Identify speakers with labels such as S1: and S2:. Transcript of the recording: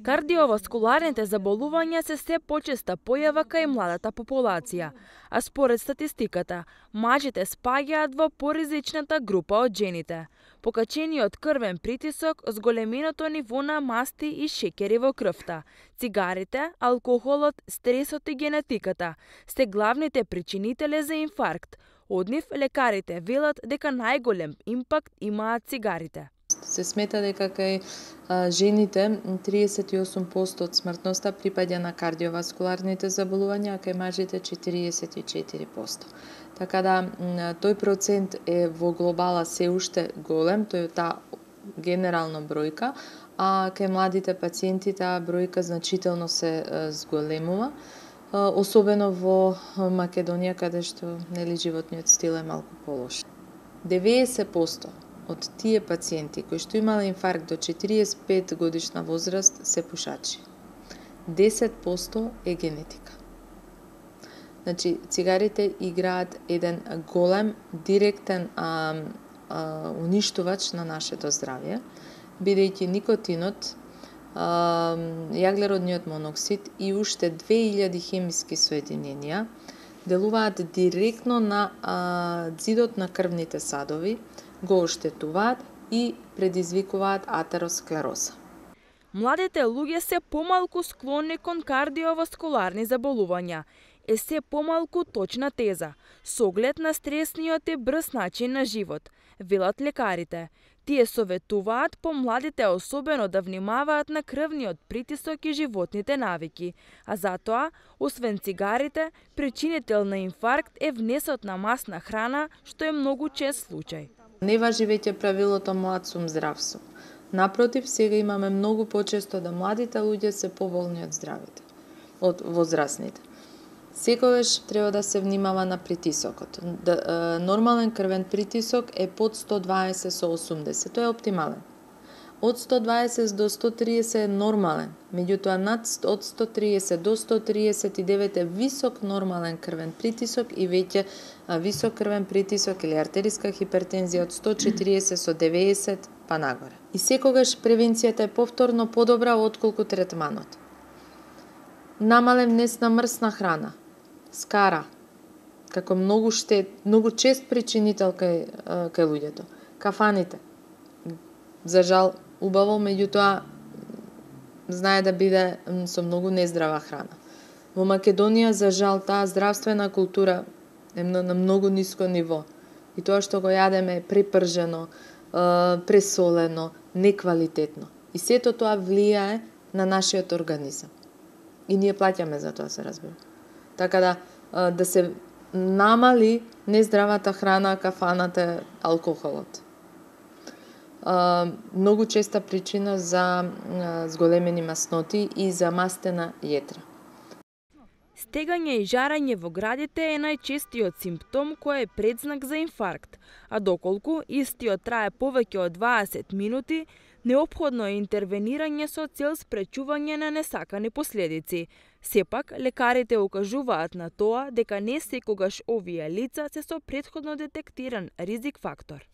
S1: Кардиоваскуларните заболувања се се почеста појава кај младата популација, а според статистиката, мажите спаѓаат во поризичната група од жените. Покачениот крвен притисок, зголеменото ниво на масти и шеќери во крвта, цигарите, алкохолот, стресот и генетиката се главните причинители за инфаркт. Од нив лекарите велат дека најголем импакт имаат цигарите.
S2: Се смета дека кај жените 38% од смртноста припаѓа на кардиоваскуларните заболувања, а кај мажите 44%. Така да тој процент е во глобала се уште голем, тој е таа генерална бројка, а кај младите пациенти таа бројка значително се зголемува, особено во Македонија каде што животниот стил е малку полош. 90% од тие пациенти кои што имале инфаркт до 45 годишна возраст се пушачи. 10% е генетика. Значи, цигарите играат еден голем, директен уништувач на нашето здравје, бидејќи никотинот, јаглеродниот моноксид и уште 2000 хемиски соединенија делуваат директно на ѕидот на крвните садови, го оштетуваат и предизвикуваат атеросклероза.
S1: Младите луѓе се помалку склонни кон кардиоваскуларни заболувања. Е се помалку точна теза, со оглед на стресниот и брз начин на живот, велат лекарите. Тие советуваат помладите особено да внимаваат на крвниот притисок и животните навики, а затоа, освен цигарите, причинител на инфаркт е внесот на масна храна, што е многу чест случај.
S2: Не важи веќе правилото млад сум здрав сум. Напротив, сега имаме многу почесто да младите луѓе се поболни од здравите, од возрастните. Секогаш треба да се внимава на притисокот. Нормален крвен притисок е под 120 со 80, тоа е оптимален. Од 120 до 130 е нормален, меѓутоа од 130 до 139 е висок нормален крвен притисок и веќе висок крвен притисок или артериска хипертензија од 140 со 90 па нагоре. И секогаш превенцијата е повторно подобра отколку третманот. Намален внес на мрсна храна, скара, како многу чест причинител кај луѓето. Кафаните, за жал, убаво, меѓутоа знае да биде со многу нездрава храна. Во Македонија, за жал, таа здравствена култура е на многу ниско ниво. И тоа што го јадеме е препржено, пресолено, неквалитетно. И сето тоа влијае на нашиот организам. И ние плаќаме за тоа, се разбира. Така да се намали нездравата храна, кафаната, алкохолот. Многу честа причина за зголемени масноти и за мастена јетра.
S1: Стегање и жарање во градите е најчестиот симптом кој е предзнак за инфаркт, а доколку истиот трае повеќе од 20 минути, неопходно е интервенирање со цел спречување на несакани последици. Сепак, лекарите укажуваат на тоа дека не секогаш овие лица се со претходно детектиран ризик фактор.